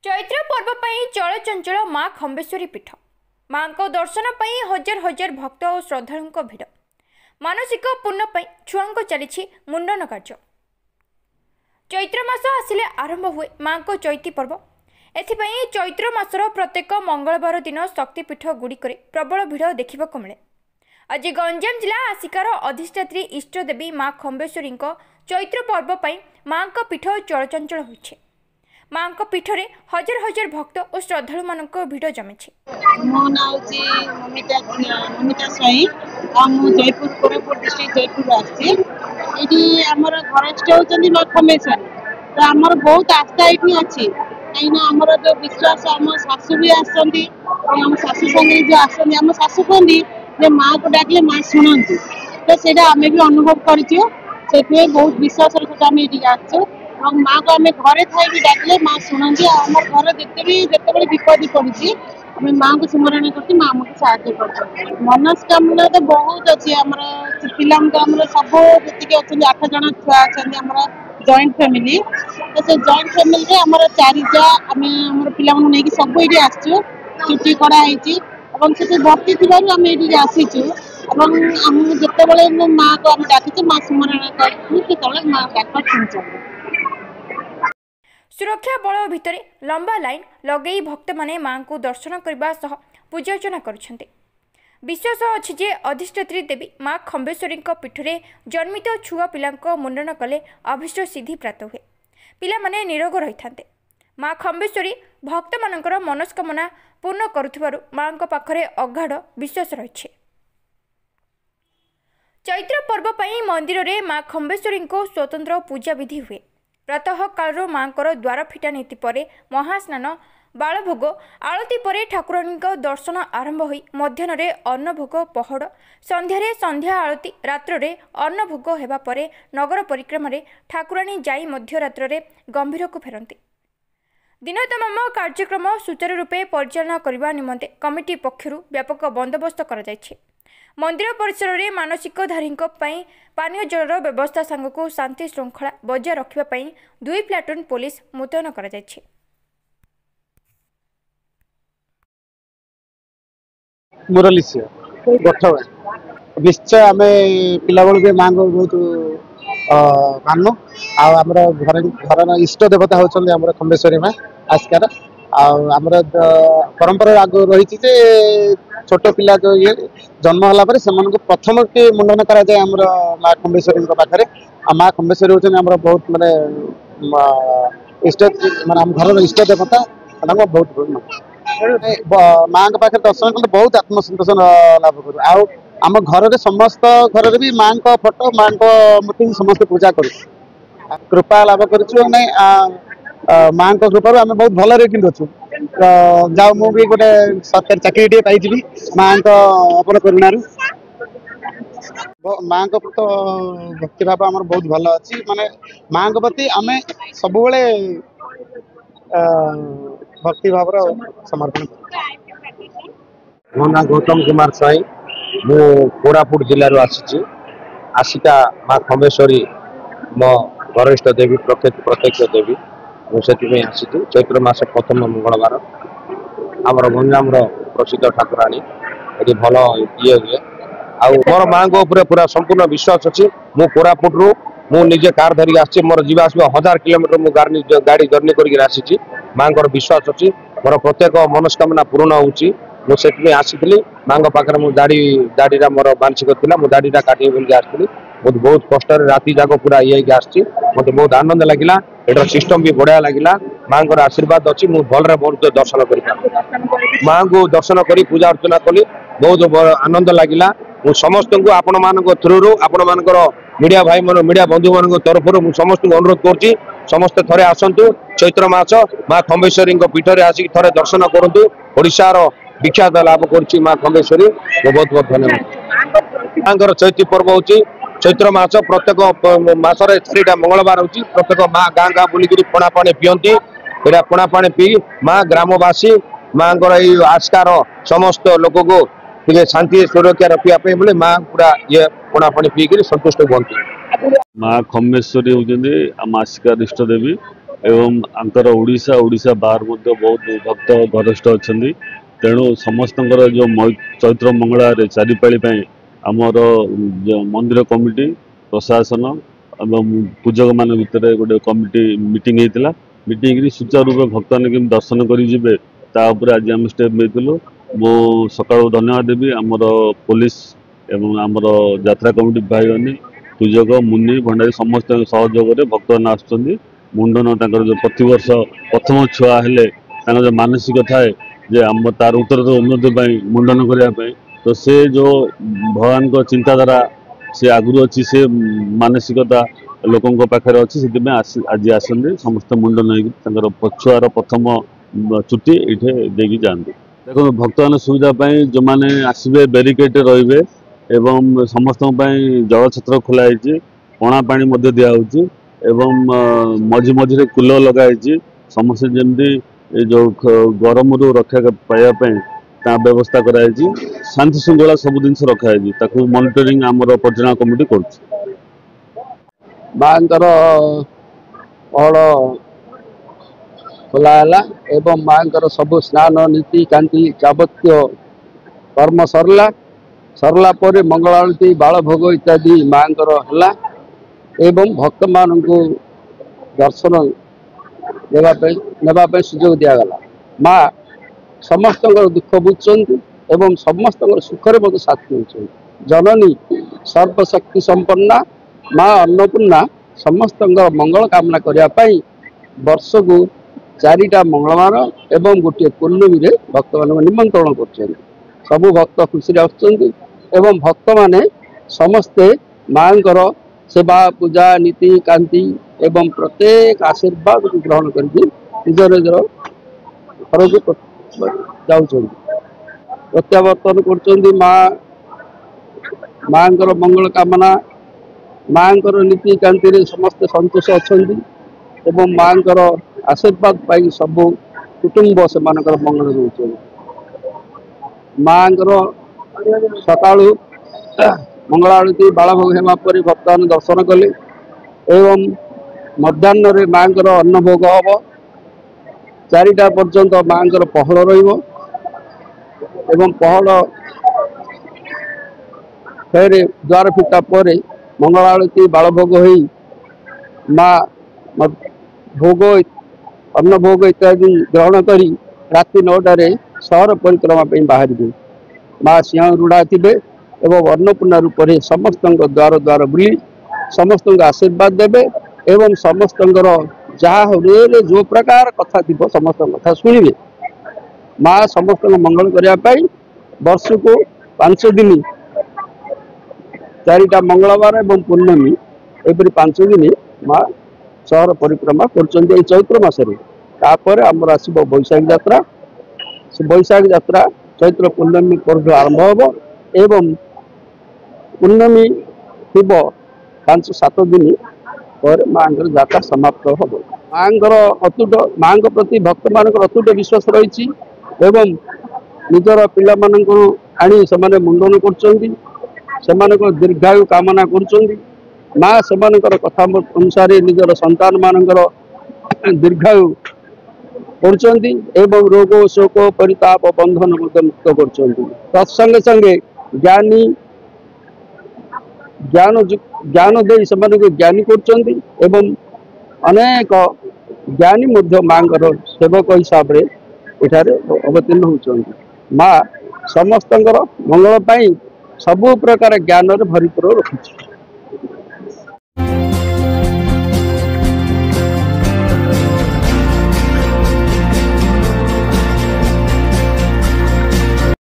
चैत्र पर्व पर चलचंचल माँ खम्बेश्वरी पीठ माँ दर्शन पर हजार हजार भक्त और श्रद्धालुओं भिड़ मानसिक पूर्ण छुआ चली मुंडन कार्य। चैत्र मास आसिले आरंभ हुए माँ को चैती पर्व। एथिपाई चैत्र मासर प्रत्येक मंगलवार दिन शक्तिपीठ गुड़िक प्रबल भिड़ देखा मिले। आज गंजाम जिला आसिकार अधिष्ठात्री इष्टदेवी माँ खम्बेश्वरी चैत्र पर्व पर माँ पीठ चलचंचल होइछे। माँ पीठ में हजार हजार भक्त और श्रद्धालु मान भिड़ जमी। मो ना ममिता स्वाई जयपुर कोरापुट डिस्ट्रिक्ट जयपुर आमर घरस्थ होती माँ खम्बेश्वरी। तो आमर बहुत आस्था ये अच्छी कहीं आमर जो विश्वास आम शाशु भी आसती आम शाशु संगे जो आसती आम शाशु कहती माँ को डाकिले माँ शुणती। तो ସେଇଟା आम भी अनुभव करूँ बहुत विश्वास आम ये आसू और माँ को आम घरे थी डाकिले माँ शुणती। आम घर जिते विपद पड़ी आम माँ को स्मरण कर माँ आमको साहय कर। मनस्कामना तो बहुत अच्छी आम पिला सब जी अच्छे 8 जन छुआ अच्छा जॉइंट फैमिली। तो से जॉइंट फैमिली आम 4 जा आम पिला नहीं सब ये आसचु छुट्टी कराई भक्ति थी आम ये आसीचु आम जिते माँ को आम डाकी माँ स्मरण कर माँ डाक शुणुं। सुरक्षा बल भितर लंबा लाइन लगे भक्त माने माँ को दर्शन करने सह पूजा अर्चना करुछन्ते। विश्वास अच्छी जे अधिष्ठात्री देवी माँ खम्बेश्वरी पीठ में जन्मित छुआ पिला मुंडन कले अभिष्ट सिद्धि प्राप्त हुए। पिला माने निरोग रही था। माँ खम्बेश्वरी भक्त मानकर मनस्कामना पूर्ण करुथिबारु माँ पाखरे अगाध विश्वास रही। चैत्र पर्व पर मंदिर में माँ खम्बेश्वरी स्वतंत्र पूजा विधि हुए। प्रातः काल माँ द्वार फिटा नीति पर महास्नान बालभोग आरती पर ठाकुराणी दर्शन आरंभ हो मध्याह्न अन्नभोग पहड़ संध्यारे संध्या आरती रात्रे अन्नभोग होगा पर नगर परिक्रमा ठाकुराणी जाई मध्यरात्रे गंभीर को फेरती। दिन तमाम कार्यक्रम सुचारू रूपे परिचालन करने निमंते कमिटी पक्षरु व्यापक बंदोबस्त कर मंदिर परिसर में मानसिकधारी पानीय जलर व्यवस्था सांगक शांति श्रृंखला बजाय रखापी 2 प्लाटून पुलिस मुतयन कर। मुरली निश्चय आम पिला बे माँ को बहुत मानु आमर घर इष्ट देवता होकर खम्बेश्वरी माँ आस्कार आमर परंपरा आग रही छोट पिला जो ये जन्म होला से प्रथम के मुंडन कराए आमर माँ खम्बेश्वरी पाखे। माँ खम्बेश्वरी होम बहुत माने इष्ट माने आम घर इष्ट देवता बहुत माँ के पाखे दर्शन कले बहुत आत्मसंतोष लाभ करूँ। आम घर समस्त घर भी माँ को फोटो माँ को मूर्ति समस्त पूजा करूँ कृपा लाभ करूँ। माँ को कृपा आम बहुत भल अच्छु जाओ मुझे गोटे सरकारी चाकरी पाई माँ अपन करुणा माँ को तो भक्ति भाव आम बहुत भल अच्छी माने माँ को प्रति आम सब भक्ति भाव समर्पण। मो ना गौतम कुमार साई मु कोरापुट जिलूर आसिका माँ खम्बेश्वरी मो वरिष्ठ देवी प्रत्यक्ष देवी मुझे आसी चैत्र मास प्रथम मंगलवार आमर गंजाम प्रसिद्ध ठाकुराणी ये भल ये हुए आ मोर माँ को पूरा संपूर्ण विश्वास अच्छी। मु कोरापुट मु निजे कार धरिक आसी मोर जीवा 1000 किलोमीटर मु गाड़ी जर्नी करके माँ को विश्वास अच्छी मोर प्रत्येक मनस्कामना पूर्ण होची। मुझे आसी माँ पाखे मु दाड़ी मोर मानसिक थी मु दाड़ीटा काटे बोल आसती बहुत कष्ट राति जाक पूरा ये मत बहुत आनंद लगे। एटर सिस्टम भी बढ़िया लगे। माँ को आशीर्वाद अच्छी मु भल बहुत दर्शन कर माँ को दर्शन कर पूजा अर्चना कली बहुत आनंद लगे। मु समस्त को आपण मान थ्रु आपण मान मीडिया भाई मन मीडिया बंधु मान तरफ समस्त को अनुरोध कर समस्त थे आसतु चैत्र मास माँ खम्बेश्वरी पीठ में आसिक थे दर्शन करूँ। ओडिशार विख्यात लाभ कर माँ खम्बेश्वरी बहुत बहुत धन्यवाद। माँ चैत्र पर्व हो चैत्र मास प्रत्येक मसरे 4टा मंगलवार होची प्रत्येक माँ गाँ गाँ बुलिक पणा पानी पीती एटा पणा पानी पी माँ ग्रामवासी माँ आस्कार समस्त लोक को शांति सुरक्षा रखापी बोले माँ पूरा ये पणा पानी पीक संतुष्ट बनती। माँ खम्बेश्वरी होती आम आसिका इष्ट देवी एवं आंकर ओडिशा ओडिशा बाहर मध्य बहुत भक्त गरिष्ठ अच्छा तेणु समस्त जो चैत्र मंगला चारिपाली आमर मंदिर कमिटी प्रशासन एवं पूजक मान भितर गोटे कमिटी मीटिंग होता मीटिंग सुचारू रूप भक्त मैंने दर्शन करेंगे तापर आज आम स्टेप नहीं मो सका धन्यवाद देवी आमर पुलिस एवं आमर यात्रा कमिटी भाई मैंने पूजक मुनि भंडारी समस्त सहयोग भक्त मैंने आसुँच मुंडन जो प्रतिवर्ष प्रथम छुआ हेले जो मानसिक थाए जे आम तार उत्तर उन्नति मुंडन करने तो से जो भगवान को चिंताधारा से आगुरी अच्छी से मानसिकता लोकों पाखे अच्छी से आज आसते समस्त मुंडन हो छुआर प्रथम चुटी ये देकी जाती देखो भक्त मान सुविधा जो मैंने आसवे बेरिकेड रे एवं समस्त जल छत्र खोलाई पणा पानी दिखाई एवं मझी मझे कूलर लगाई समस्त जमी जो गरम रू रक्षा पाइबापी व्यवस्था कराई शांति श्रृंखला सब जिन रखाई मॉनिटरिंग आमर परिचालना कमिटी कर खोला एवं माँ सब स्नान नीति कांति जावत्य कर्म सरला पर मंगल आरती बाल भोग इत्यादि माँ एवं भक्त मान दर्शन नेबापी सुजोग दिगला माँ समस्त दुख बुझुंट एवं समस्त सुखरे मत साथी होती जननी सर्वशक्ति संपन्ना माँ अन्नपूर्णा समस्त मंगल कामना करने वर्ष को 4टा मंगलवार एवं गोटे पूर्णमी रे भक्त मान निमंत्रण कर सबु भक्त खुशी आसुँच भक्त माने समस्ते माँ सेवा पूजा नीति कांति एवं प्रत्येक आशीर्वाद को ग्रहण करके निजर निजर घर को जाऊँ प्रत्यावर्तन कर माँ मंगल कामना माँ नीति कांति समस्ते संतोष अच्छा माँ आशीर्वाद पाई सब कुटुंब से मंगल रोच माँ सका मंगल आरती बाल भोग होगापर भक्त दर्शन कले एवं मध्याह्न माँ अन्न भोग हम 4टा पर्यंत माँ पहल रहा फेर द्वार फिटा पर मंगल आरती बाल भोग हो माँ भोग अन्न भोग इत्यादि ग्रहण कर राति 9टार सहर परिक्रमा बाहर माँ सिंह रूढ़ा थे एवं अन्नपूर्णा रूप से समस्त द्वार द्वार बुली समस्त आशीर्वाद देवे एवं समस्त जहाँ हृदय जो प्रकार कथा थी समस्त कथा शुणे माँ समस्त मंगल करने वर्ष को 5 दिन 4टा मंगलवार एवं पूर्णमी एपरी 5 दिन माँ सहर परिक्रमा कर चैत्र मसरे तापर आमर आसब बैशाख यात्रा से बैशाख यात्रा चैत्र पूर्णमी पर आरंभ हम एवं पूर्णमी थी 5-7 दिन पर माँ यात्रा समाप्त हम माँ अतुट माँ प्रति भक्त मान अतुट विश्वास रही एवं निजर पिला आनी से मुंडन कर दीर्घायु कामना कर माँ से कथा अनुसार निजर संतान मानकर दीर्घायु कर रोग शोक परिताप बंधन मुक्त कर संगे संगे ज्ञानी ज्ञान दे ज्ञानी कर अनेक ज्ञानी माँ सेवक हिसाब से एठारे अवतीर्ण होती माँ समस्त मंगल सबु प्रकार ज्ञान भरपूर रखी।